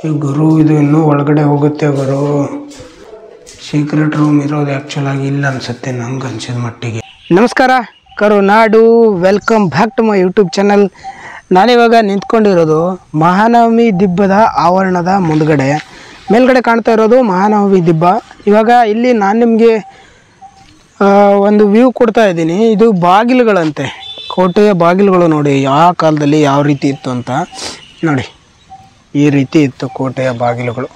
ಈ ಗುರು ಇದು ಇನ್ನೂ ಒಳಗಡೆ ಹೋಗುತ್ತೆ ಗುರು. ಸೀಕ್ರೆಟ್ ರೂಮ್ ಇರೋದು ಆ್ಯಕ್ಚುಲಾಗಿ ಇಲ್ಲ ಅನಿಸುತ್ತೆ ನಂಗೆ ಅನ್ಸಿದ ಮಟ್ಟಿಗೆ. ನಮಸ್ಕಾರ Karunadu, welcome back to my YouTube channel. ನಾನಿವಾಗ ನಿಂತ್ಕೊಂಡಿರೋದು ಮಹಾನವಮಿ ದಿಬ್ಬದ ಆವರಣದ ಮುಂದ್ಗಡೆ. ಮೇಲ್ಗಡೆ ಕಾಣ್ತಾ ಇರೋದು ಮಹಾನವಮಿ ದಿಬ್ಬ. ಇವಾಗ ಇಲ್ಲಿ ನಾನು ನಿಮಗೆ ಒಂದು ವ್ಯೂ ಕೊಡ್ತಾ ಇದ್ದೀನಿ. ಇದು ಬಾಗಿಲುಗಳಂತೆ, ಕೋಟೆಯ ಬಾಗಿಲುಗಳು. ನೋಡಿ ಯಾವ ಕಾಲದಲ್ಲಿ ಯಾವ ರೀತಿ ಇತ್ತು ಅಂತ. ನೋಡಿ ಈ ರೀತಿ ಇತ್ತು ಕೋಟೆಯ ಬಾಗಿಲುಗಳು.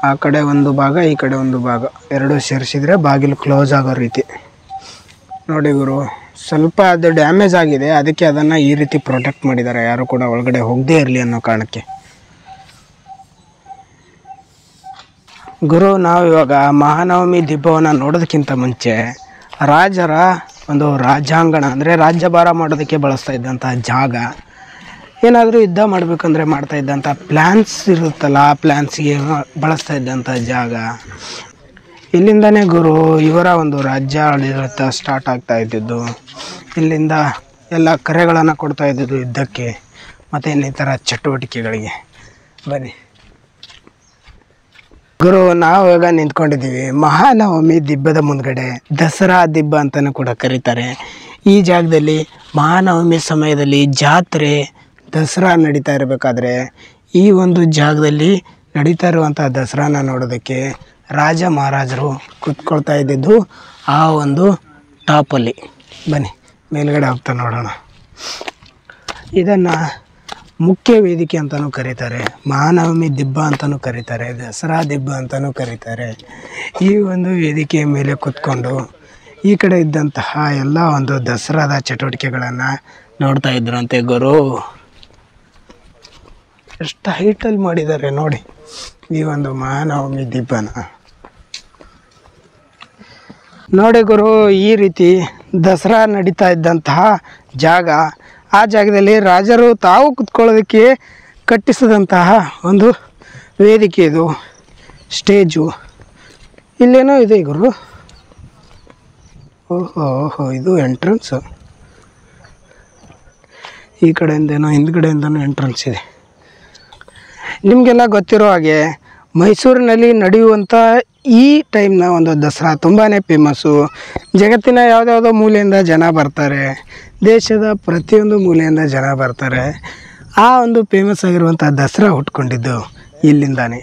ಆ ಕಡೆ ಒಂದು ಭಾಗ, ಈ ಕಡೆ ಒಂದು ಭಾಗ, ಎರಡೂ ಸೇರಿಸಿದರೆ ಬಾಗಿಲು ಕ್ಲೋಸ್ ಆಗೋ ರೀತಿ. ನೋಡಿ ಗುರು, ಸ್ವಲ್ಪ ಅದು ಡ್ಯಾಮೇಜ್ ಆಗಿದೆ, ಅದಕ್ಕೆ ಅದನ್ನು ಈ ರೀತಿ ಪ್ರೊಟೆಕ್ಟ್ ಮಾಡಿದ್ದಾರೆ, ಯಾರು ಕೂಡ ಒಳಗಡೆ ಹೋಗದೇ ಇರಲಿ ಅನ್ನೋ ಕಾರಣಕ್ಕೆ. ಗುರು, ನಾವು ಇವಾಗ ಮಹಾನವಮಿ ದಿಬ್ಬವನ್ನು ನೋಡೋದಕ್ಕಿಂತ ಮುಂಚೆ ರಾಜರ ಒಂದು ರಾಜಾಂಗಣ, ಅಂದರೆ ರಾಜ್ಯಭಾರ ಮಾಡೋದಕ್ಕೆ ಬಳಸ್ತಾ ಇದ್ದಂಥ ಜಾಗ, ಏನಾದರೂ ಯುದ್ಧ ಮಾಡಬೇಕಂದ್ರೆ ಮಾಡ್ತಾ ಇದ್ದಂಥ ಪ್ಲ್ಯಾನ್ಸ್ ಇರುತ್ತಲ್ಲ, ಆ ಪ್ಲ್ಯಾನ್ಸ್ಗೆ ಬಳಸ್ತಾ ಇದ್ದಂಥ ಜಾಗ. ಇಲ್ಲಿಂದನೇ ಗುರು ಇವರ ಒಂದು ರಾಜ್ಯ ಆಡಳಿತ ಸ್ಟಾರ್ಟ್ ಆಗ್ತಾ ಇದ್ದಿದ್ದು. ಇಲ್ಲಿಂದ ಎಲ್ಲ ಕರೆಗಳನ್ನು ಕೊಡ್ತಾ ಇದ್ದಿದ್ದು ಯುದ್ಧಕ್ಕೆ ಮತ್ತು ಇನ್ನಿತರ ಚಟುವಟಿಕೆಗಳಿಗೆ. ಬನ್ನಿ ಗುರು, ನಾವು ಇವಾಗ ನಿಂತ್ಕೊಂಡಿದ್ದೀವಿ ಮಹಾನವಮಿ ದಿಬ್ಬದ ಮುಂದ್ಗಡೆ. ದಸರಾ ದಿಬ್ಬ ಅಂತಲೂ ಕೂಡ ಕರೀತಾರೆ. ಈ ಜಾಗದಲ್ಲಿ ಮಹಾನವಮಿ ಸಮಯದಲ್ಲಿ ಜಾತ್ರೆ, ದಸರಾ ನಡೀತಾ ಇರಬೇಕಾದ್ರೆ ಈ ಒಂದು ಜಾಗದಲ್ಲಿ ನಡೀತಾ ಇರುವಂಥ ದಸರಾನ ನೋಡೋದಕ್ಕೆ ರಾಜ ಮಹಾರಾಜರು ಕೂತ್ಕೊಳ್ತಾ ಇದ್ದಿದ್ದು ಆ ಒಂದು ಟಾಪಲ್ಲಿ. ಬನ್ನಿ ಮೇಲ್ಗಡೆ ಹೋಗ್ತಾ ನೋಡೋಣ. ಇದನ್ನು ಮುಖ್ಯ ವೇದಿಕೆ ಅಂತಲೂ ಕರೀತಾರೆ, ಮಹಾನವಮಿ ದಿಬ್ಬ ಅಂತಲೂ ಕರೀತಾರೆ, ದಸರಾ ದಿಬ್ಬ ಅಂತಲೂ ಕರೀತಾರೆ. ಈ ಒಂದು ವೇದಿಕೆಯ ಮೇಲೆ ಕೂತ್ಕೊಂಡು ಈ ಕಡೆ ಇದ್ದಂತಹ ಎಲ್ಲ ಒಂದು ದಸರಾದ ಚಟುವಟಿಕೆಗಳನ್ನು ನೋಡ್ತಾ ಇದ್ರಂತೆ ಗುರು. ಎಷ್ಟು ಹೈಟಲ್ಲಿ ಮಾಡಿದ್ದಾರೆ ನೋಡಿ ಈ ಒಂದು ಮಹಾನವಮಿ ದಿಬ್ಬನ. ನೋಡಿ ಗುರು, ಈ ರೀತಿ ದಸರಾ ನಡೀತಾ ಇದ್ದಂತಹ ಜಾಗ, ಆ ಜಾಗದಲ್ಲಿ ರಾಜರು ತಾವು ಕುತ್ಕೊಳ್ಳೋದಕ್ಕೆ ಕಟ್ಟಿಸಿದಂತಹ ಒಂದು ವೇದಿಕೆ ಇದು, ಸ್ಟೇಜು. ಇಲ್ಲೇನೋ ಇದೆ ಗುರು. ಓಹೋ, ಇದು ಎಂಟ್ರೆನ್ಸು. ಈ ಕಡೆಯಿಂದೇನೋ ಹಿಂದ್ಗಡೆಯಿಂದನೂ ಎಂಟ್ರೆನ್ಸ್ ಇದೆ. ನಿಮಗೆಲ್ಲ ಗೊತ್ತಿರೋ ಹಾಗೆ ಮೈಸೂರಿನಲ್ಲಿ ನಡೆಯುವಂಥ ಈ ಟೈಮ್ನ ಒಂದು ದಸರಾ ತುಂಬಾ ಫೇಮಸ್ಸು. ಜಗತ್ತಿನ ಯಾವುದ್ಯಾವುದೋ ಮೂಲೆಯಿಂದ ಜನ ಬರ್ತಾರೆ, ದೇಶದ ಪ್ರತಿಯೊಂದು ಮೂಲೆಯಿಂದ ಜನ ಬರ್ತಾರೆ. ಆ ಒಂದು ಫೇಮಸ್ ಆಗಿರುವಂಥ ದಸರಾ ಹುಟ್ಕೊಂಡಿದ್ದು ಇಲ್ಲಿಂದಾನೆ.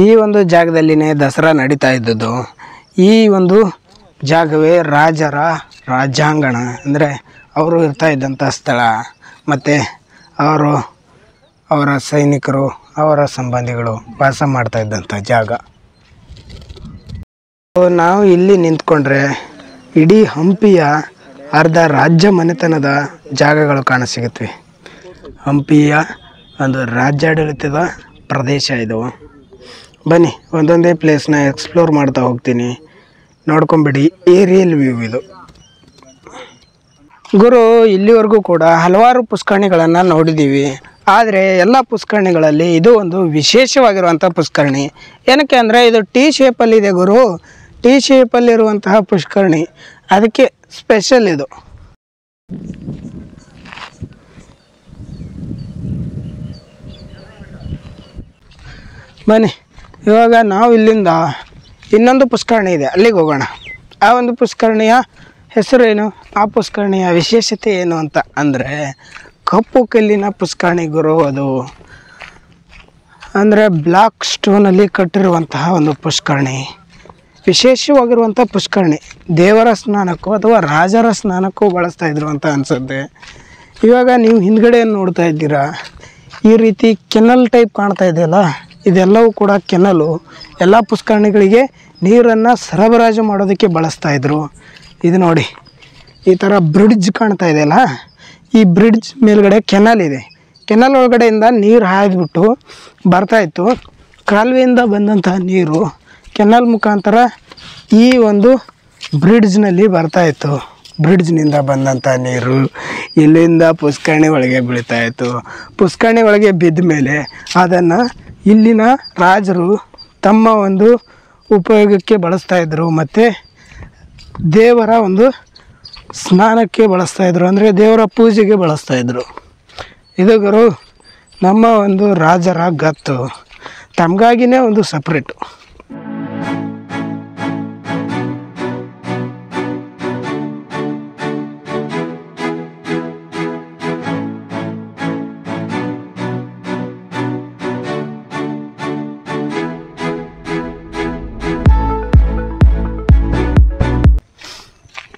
ಈ ಒಂದು ಜಾಗದಲ್ಲಿನೇ ದಸರಾ ನಡೀತಾ ಇದ್ದದ್ದು. ಈ ಒಂದು ಜಾಗವೇ ರಾಜರ ರಾಜಾಂಗಣ, ಅಂದರೆ ಅವರು ಇರ್ತಾ ಇದ್ದಂಥ ಸ್ಥಳ, ಮತ್ತು ಅವರ ಸೈನಿಕರು, ಅವರ ಸಂಬಂಧಿಗಳು ವಾಸ ಮಾಡ್ತಾ ಇದ್ದಂಥ ಜಾಗ. ನಾವು ಇಲ್ಲಿ ನಿಂತ್ಕೊಂಡ್ರೆ ಇಡೀ ಹಂಪಿಯ ಅರ್ಧ ರಾಜ್ಯ ಮನೆತನದ ಜಾಗಗಳು ಕಾಣಸಿಗುತ್ತವೆ. ಹಂಪಿಯ ಒಂದು ರಾಜ್ಯಾಡಳಿತದ ಪ್ರದೇಶ ಇದು. ಬನ್ನಿ ಒಂದೊಂದೇ ಪ್ಲೇಸ್ನ ಎಕ್ಸ್ಪ್ಲೋರ್ ಮಾಡ್ತಾ ಹೋಗ್ತೀನಿ, ನೋಡ್ಕೊಂಬಿಡಿ. ಏರಿಯಲ್ ವ್ಯೂ ಇದು ಗುರು. ಇಲ್ಲಿವರೆಗೂ ಕೂಡ ಹಲವಾರು ಪುಷ್ಕರಣಿಗಳನ್ನು ನೋಡಿದ್ದೀವಿ, ಆದರೆ ಎಲ್ಲ ಪುಷ್ಕರಣಿಗಳಲ್ಲಿ ಇದು ಒಂದು ವಿಶೇಷವಾಗಿರುವಂಥ ಪುಷ್ಕರಣಿ. ಏನಕ್ಕೆ ಅಂದರೆ ಇದು ಟಿ ಶೇಪಲ್ಲಿದೆ ಗುರು. ಟಿ ಶೇಪಲ್ಲಿರುವಂತಹ ಪುಷ್ಕರಣಿ, ಅದಕ್ಕೆ ಸ್ಪೆಷಲ್ ಇದು. ಬನ್ನಿ ಇವಾಗ ನಾವು ಇಲ್ಲಿಂದ ಇನ್ನೊಂದು ಪುಷ್ಕರಣಿ ಇದೆ, ಅಲ್ಲಿಗೆ ಹೋಗೋಣ. ಆ ಒಂದು ಪುಷ್ಕರಣಿಯ ಹೆಸರು ಏನು, ಆ ಪುಷ್ಕರಣಿಯ ವಿಶೇಷತೆ ಏನು ಅಂತ ಅಂದರೆ ಕಪ್ಪು ಕಲ್ಲಿನ ಪುಷ್ಕರಣಿ ಗುರು. ಅದು ಅಂದರೆ ಬ್ಲಾಕ್ ಸ್ಟೋನಲ್ಲಿ ಕಟ್ಟಿರುವಂತಹ ಒಂದು ಪುಷ್ಕರಣಿ, ವಿಶೇಷವಾಗಿರುವಂಥ ಪುಷ್ಕರಣಿ. ದೇವರ ಸ್ನಾನಕ್ಕೂ ಅಥವಾ ರಾಜರ ಸ್ನಾನಕ್ಕೂ ಬಳಸ್ತಾ ಇದ್ರು ಅಂತ ಅನಿಸುತ್ತೆ. ಇವಾಗ ನೀವು ಹಿಂದ್ಗಡೆ ನೋಡ್ತಾ ಇದ್ದೀರಾ, ಈ ರೀತಿ ಕೆನಲ್ ಟೈಪ್ ಕಾಣ್ತಾ ಇದೆಯಲ್ಲ, ಇದೆಲ್ಲವೂ ಕೂಡ ಕೆನಲು. ಎಲ್ಲ ಪುಷ್ಕರಣಿಗಳಿಗೆ ನೀರನ್ನು ಸರಬರಾಜು ಮಾಡೋದಕ್ಕೆ ಬಳಸ್ತಾಯಿದ್ರು. ಇದು ನೋಡಿ, ಈ ಥರ ಬ್ರಿಡ್ಜ್ ಕಾಣ್ತಾ ಇದೆಯಲ್ಲ, ಈ ಬ್ರಿಡ್ಜ್ ಮೇಲ್ಗಡೆ ಕೆನಲ್ ಇದೆ. ಕೆನಲ್ ಒಳಗಡೆಯಿಂದ ನೀರು ಹಾಯ್ದುಬಿಟ್ಟು ಬರ್ತಾಯಿತ್ತು. ಕಾಲುವೆಯಿಂದ ಬಂದಂಥ ನೀರು ಕೆನಲ್ ಮುಖಾಂತರ ಈ ಒಂದು ಬ್ರಿಡ್ಜ್ನಲ್ಲಿ ಬರ್ತಾಯಿತ್ತು. ಬ್ರಿಡ್ಜ್ನಿಂದ ಬಂದಂಥ ನೀರು ಇಲ್ಲಿಂದ ಪುಷ್ಕರಣಿ ಒಳಗೆ ಬೀಳ್ತಾಯಿತ್ತು. ಪುಷ್ಕರಣಿ ಒಳಗೆ ಬಿದ್ದ ಮೇಲೆ ಅದನ್ನು ಇಲ್ಲಿನ ರಾಜರು ತಮ್ಮ ಒಂದು ಉಪಯೋಗಕ್ಕೆ ಬಳಸ್ತಾಯಿದ್ರು, ಮತ್ತು ದೇವರ ಒಂದು ಸ್ನಾನಕ್ಕೆ ಬಳಸ್ತಾಯಿದ್ರು, ಅಂದರೆ ದೇವರ ಪೂಜೆಗೆ ಬಳಸ್ತಾಯಿದ್ರು. ಇದು ಗುರು ನಮ್ಮ ಒಂದು ರಾಜರ ಗತ್ತು ತಮಗಾಗಿನೇ ಒಂದು ಸಪ್ರೇಟು.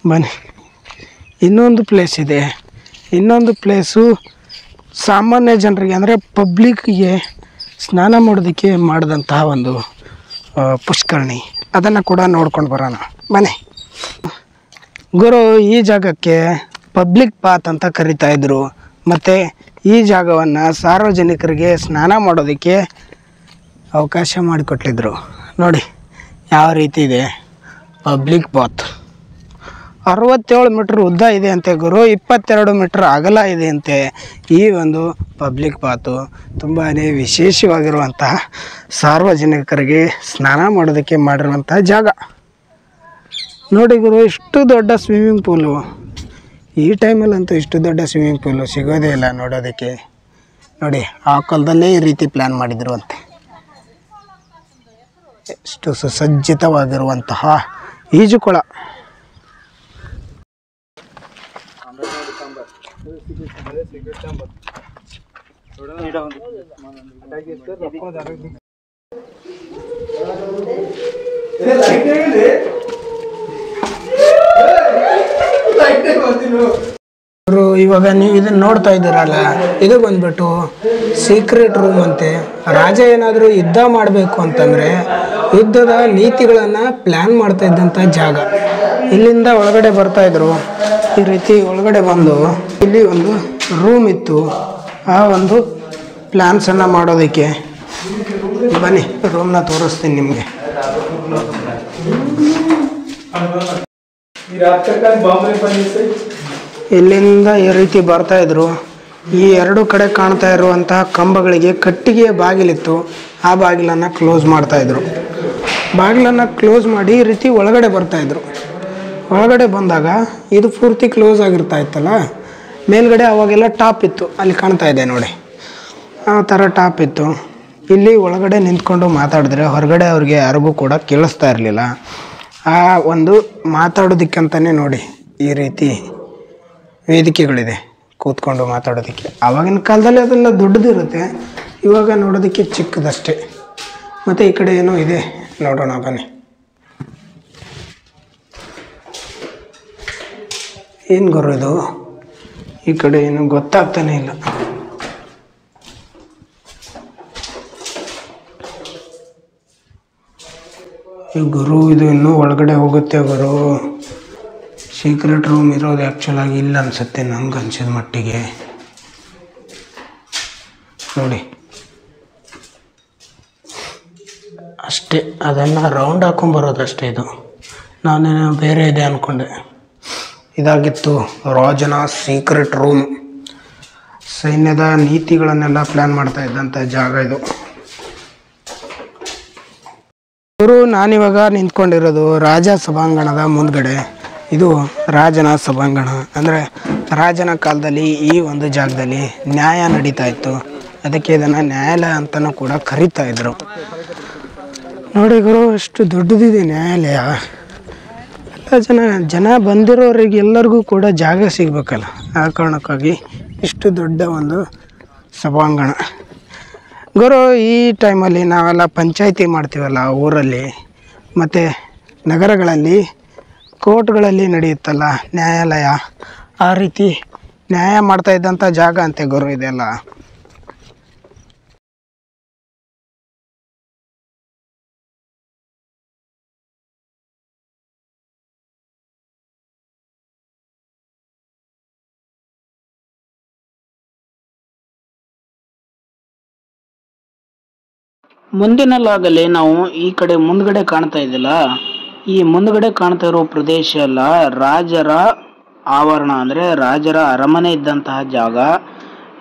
ಬನ್ನಿ, ಇನ್ನೊಂದು ಪ್ಲೇಸ್ ಇದೆ. ಇನ್ನೊಂದು ಪ್ಲೇಸು ಸಾಮಾನ್ಯ ಜನರಿಗೆ ಅಂದರೆ ಪಬ್ಲಿಕ್ಕಿಗೆ ಸ್ನಾನ ಮಾಡೋದಕ್ಕೆ ಮಾಡಿದಂತಹ ಒಂದು ಪುಷ್ಕರಣಿ. ಅದನ್ನು ಕೂಡ ನೋಡ್ಕೊಂಡು ಬರೋಣ ಬನ್ನಿ. ಗುರು, ಈ ಜಾಗಕ್ಕೆ ಪಬ್ಲಿಕ್ ಪಾತ್ ಅಂತ ಕರಿತಾಯಿದ್ರು. ಮತ್ತು ಈ ಜಾಗವನ್ನು ಸಾರ್ವಜನಿಕರಿಗೆ ಸ್ನಾನ ಮಾಡೋದಕ್ಕೆ ಅವಕಾಶ ಮಾಡಿಕೊಟ್ಟಿದ್ರು. ನೋಡಿ ಯಾವ ರೀತಿ ಇದೆ ಪಬ್ಲಿಕ್ ಪಾತ್. 67 ಮೀಟ್ರ್ ಉದ್ದ ಇದೆ ಅಂತೆ ಗುರು, 22 ಮೀಟ್ರ್ ಅಗಲ ಇದೆ ಅಂತೆ ಈ ಒಂದು ಪಬ್ಲಿಕ್ ಪಾತು. ತುಂಬಾ ವಿಶೇಷವಾಗಿರುವಂತಹ ಸಾರ್ವಜನಿಕರಿಗೆ ಸ್ನಾನ ಮಾಡೋದಕ್ಕೆ ಮಾಡಿರುವಂತಹ ಜಾಗ. ನೋಡಿ ಗುರು, ಇಷ್ಟು ದೊಡ್ಡ ಸ್ವಿಮ್ಮಿಂಗ್ ಪೂಲು. ಈ ಟೈಮಲ್ಲಂತೂ ಇಷ್ಟು ದೊಡ್ಡ ಸ್ವಿಮ್ಮಿಂಗ್ ಪೂಲು ಸಿಗೋದೇ ಇಲ್ಲ ನೋಡೋದಕ್ಕೆ. ನೋಡಿ, ಆ ಕಾಲದಲ್ಲೇ ಈ ರೀತಿ ಪ್ಲ್ಯಾನ್ ಮಾಡಿದ್ರು ಅಂತೆ. ಎಷ್ಟು ಸುಸಜ್ಜಿತವಾಗಿರುವಂತಹ ಈಜುಕೊಳ. ಇವಾಗ ನೀವು ಇದನ್ನ ನೋಡ್ತಾ ಇದ್ದೀರಲ್ಲ, ಇದು ಬಂದ್ಬಿಟ್ಟು ಸೀಕ್ರೆಟ್ ರೂಮ್ ಅಂತೆ. ರಾಜ ಏನಾದರೂ ಯುದ್ಧ ಮಾಡಬೇಕು ಅಂತಂದರೆ ಯುದ್ಧದ ನೀತಿಗಳನ್ನು ಪ್ಲ್ಯಾನ್ ಮಾಡ್ತಾ ಇದ್ದಂಥ ಜಾಗ. ಇಲ್ಲಿಂದ ಒಳಗಡೆ ಬರ್ತಾಯಿದ್ರು. ಈ ರೀತಿ ಒಳಗಡೆ ಬಂದು ಇಲ್ಲಿ ಒಂದು ರೂಮ್ ಇತ್ತು. ಆ ಒಂದು ಪ್ಲ್ಯಾನ್ಸನ್ನು ಮಾಡೋದಕ್ಕೆ ಬನ್ನಿ, ರೂಮ್ನ ತೋರಿಸ್ತೀನಿ ನಿಮಗೆ. ಇಲ್ಲಿಂದ ಈ ರೀತಿ ಬರ್ತಾಯಿದ್ರು. ಈ ಎರಡು ಕಡೆ ಕಾಣ್ತಾ ಇರುವಂತಹ ಕಂಬಗಳಿಗೆ ಕಟ್ಟಿಗೆಯ ಬಾಗಿಲಿತ್ತು. ಆ ಬಾಗಿಲನ್ನು ಕ್ಲೋಸ್ ಮಾಡ್ತಾಯಿದ್ರು. ಬಾಗಿಲನ್ನು ಕ್ಲೋಸ್ ಮಾಡಿ ಈ ರೀತಿ ಒಳಗಡೆ ಬರ್ತಾಯಿದ್ರು. ಒಳಗಡೆ ಬಂದಾಗ ಇದು ಪೂರ್ತಿ ಕ್ಲೋಸ್ ಆಗಿರ್ತಾ ಇತ್ತಲ್ಲ, ಮೇಲ್ಗಡೆ ಅವಾಗೆಲ್ಲ ಟಾಪ್ ಇತ್ತು. ಅಲ್ಲಿ ಕಾಣ್ತಾ ಇದೆ ನೋಡಿ, ಆ ಥರ ಟಾಪ್ ಇತ್ತು. ಇಲ್ಲಿ ಒಳಗಡೆ ನಿಂತ್ಕೊಂಡು ಮಾತಾಡಿದ್ರೆ ಹೊರಗಡೆ ಅವ್ರಿಗೆ ಯಾರಿಗೂ ಕೂಡ ಕೇಳಿಸ್ತಾ ಇರಲಿಲ್ಲ. ಆ ಒಂದು ಮಾತಾಡೋದಕ್ಕಂತಲೇ ನೋಡಿ ಈ ರೀತಿ ವೇದಿಕೆಗಳಿದೆ ಕೂತ್ಕೊಂಡು ಮಾತಾಡೋದಕ್ಕೆ. ಆವಾಗಿನ ಕಾಲದಲ್ಲಿ ಅದೆಲ್ಲ ದೊಡ್ಡದಿರುತ್ತೆ, ಇವಾಗ ನೋಡೋದಕ್ಕೆ ಚಿಕ್ಕದಷ್ಟೇ. ಮತ್ತು ಈ ಕಡೆ ಏನೋ ಇದೆ, ನೋಡೋಣ ಬನ್ನಿ. ಏನು ಗುರು ಇದು? ಈ ಕಡೆ ಏನು ಗೊತ್ತಾಗ್ತಾನೆ ಇಲ್ಲ. ಗುರು, ಇದು ಇನ್ನೂ ಒಳಗಡೆ ಹೋಗುತ್ತೆ ಗುರು. ಸೀಕ್ರೆಟ್ ರೂಮ್ ಇರೋದು ಆ್ಯಕ್ಚುಲಾಗಿ ಇಲ್ಲ ಅನಿಸುತ್ತೆ ನಂಗೆ ಅನ್ಸಿದ ಮಟ್ಟಿಗೆ. ನೋಡಿ ಅಷ್ಟೇ, ಅದನ್ನು ರೌಂಡ್ ಹಾಕೊಂಬರೋದಷ್ಟೇ. ಇದು ನಾನೇನೋ ಬೇರೆ ಇದೆ ಅಂದ್ಕೊಂಡೆ. ಇದಾಗಿತ್ತು ರಾಜನ ಸೀಕ್ರೆಟ್ ರೂಮ್. ಸೈನ್ಯದ ನೀತಿಗಳನ್ನೆಲ್ಲ ಪ್ಲ್ಯಾನ್ ಮಾಡ್ತಾ ಇದ್ದಂಥ ಜಾಗ ಇದು. ಇವರು ನಾನಿವಾಗ ನಿಂತ್ಕೊಂಡಿರೋದು ರಾಜ ಸಭಾಂಗಣದ ಮುಂದ್ಗಡೆ. ಇದು ರಾಜನ ಸಭಾಂಗಣ. ಅಂದರೆ ರಾಜನ ಕಾಲದಲ್ಲಿ ಈ ಒಂದು ಜಾಗದಲ್ಲಿ ನ್ಯಾಯ ನಡೀತಾ ಇತ್ತು. ಅದಕ್ಕೆ ಇದನ್ನು ನ್ಯಾಯಾಲಯ ಅಂತಲೂ ಕೂಡ ಕರೀತಾ ಇದ್ರು. ನೋಡಿ ಗುರು, ಎಷ್ಟು ದೊಡ್ಡದಿದೆ ನ್ಯಾಯಾಲಯ. ಎಲ್ಲ ಜನ ಬಂದಿರೋರಿಗೆ ಎಲ್ಲರಿಗೂ ಕೂಡ ಜಾಗ ಸಿಗಬೇಕಲ್ಲ, ಆ ಕಾರಣಕ್ಕಾಗಿ ಇಷ್ಟು ದೊಡ್ಡ ಒಂದು ಸಭಾಂಗಣ. ಗುರು, ಈ ಟೈಮಲ್ಲಿ ನಾವೆಲ್ಲ ಪಂಚಾಯಿತಿ ಮಾಡ್ತೀವಲ್ಲ ಊರಲ್ಲಿ, ಮತ್ತು ನಗರಗಳಲ್ಲಿ ಕೋರ್ಟ್ಗಳಲ್ಲಿ ನಡೆಯುತ್ತಲ್ಲ ನ್ಯಾಯಾಲಯ, ಆ ರೀತಿ ನ್ಯಾಯ ಮಾಡ್ತಾ ಇದ್ದಂಥ ಜಾಗ ಅಂತೆ ಗುರು ಇದೆಲ್ಲ. ಮುಂದಿನಲ್ಲಾಗಲೇ ನಾವು ಈ ಕಡೆ ಮುಂದ್ಗಡೆ ಕಾಣ್ತಾ ಇದ್ದಿಲ್ಲ, ಈ ಮುಂದ್ಗಡೆ ಕಾಣ್ತಾ ಇರೋ ಪ್ರದೇಶ ಎಲ್ಲ ರಾಜರ ಆವರಣ, ಅಂದರೆ ರಾಜರ ಅರಮನೆ ಇದ್ದಂತಹ ಜಾಗ.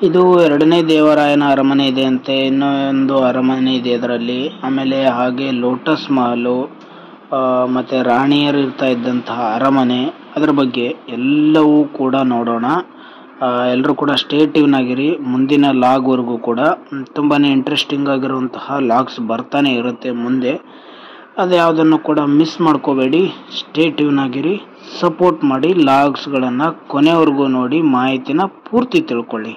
ಇದು 2ನೇ ದೇವರಾಯನ ಅರಮನೆ ಇದೆ ಅಂತೆ, ಇನ್ನೊಂದು ಅರಮನೆ ಇದೆ ಅದರಲ್ಲಿ. ಆಮೇಲೆ ಹಾಗೆ ಲೋಟಸ್ ಮಹಲು, ಮತ್ತು ರಾಣಿಯರು ಇರ್ತಾ ಇದ್ದಂತಹ ಅರಮನೆ, ಅದರ ಬಗ್ಗೆ ಎಲ್ಲವೂ ಕೂಡ ನೋಡೋಣ. ಎಲ್ಲರೂ ಕೂಡ ಸ್ಟೇ ಟ್ಯೂನ್ ಆಗಿರಿ. ಮುಂದಿನ ಲಾಗ್ವರೆಗೂ ಕೂಡ ತುಂಬಾ ಇಂಟ್ರೆಸ್ಟಿಂಗ್ ಆಗಿರುವಂತಹ ಲಾಗ್ಸ್ ಬರ್ತಾನೆ ಇರುತ್ತೆ ಮುಂದೆ. ಅದು ಯಾವುದನ್ನು ಕೂಡ ಮಿಸ್ ಮಾಡ್ಕೋಬೇಡಿ. ಸ್ಟೇ ಟ್ಯೂನ್ ಆಗಿರಿ, ಸಪೋರ್ಟ್ ಮಾಡಿ, ಲಾಗ್ಸ್ಗಳನ್ನು ಕೊನೆವರೆಗೂ ನೋಡಿ ಮಾಹಿತಿನ ಪೂರ್ತಿ ತಿಳ್ಕೊಳ್ಳಿ.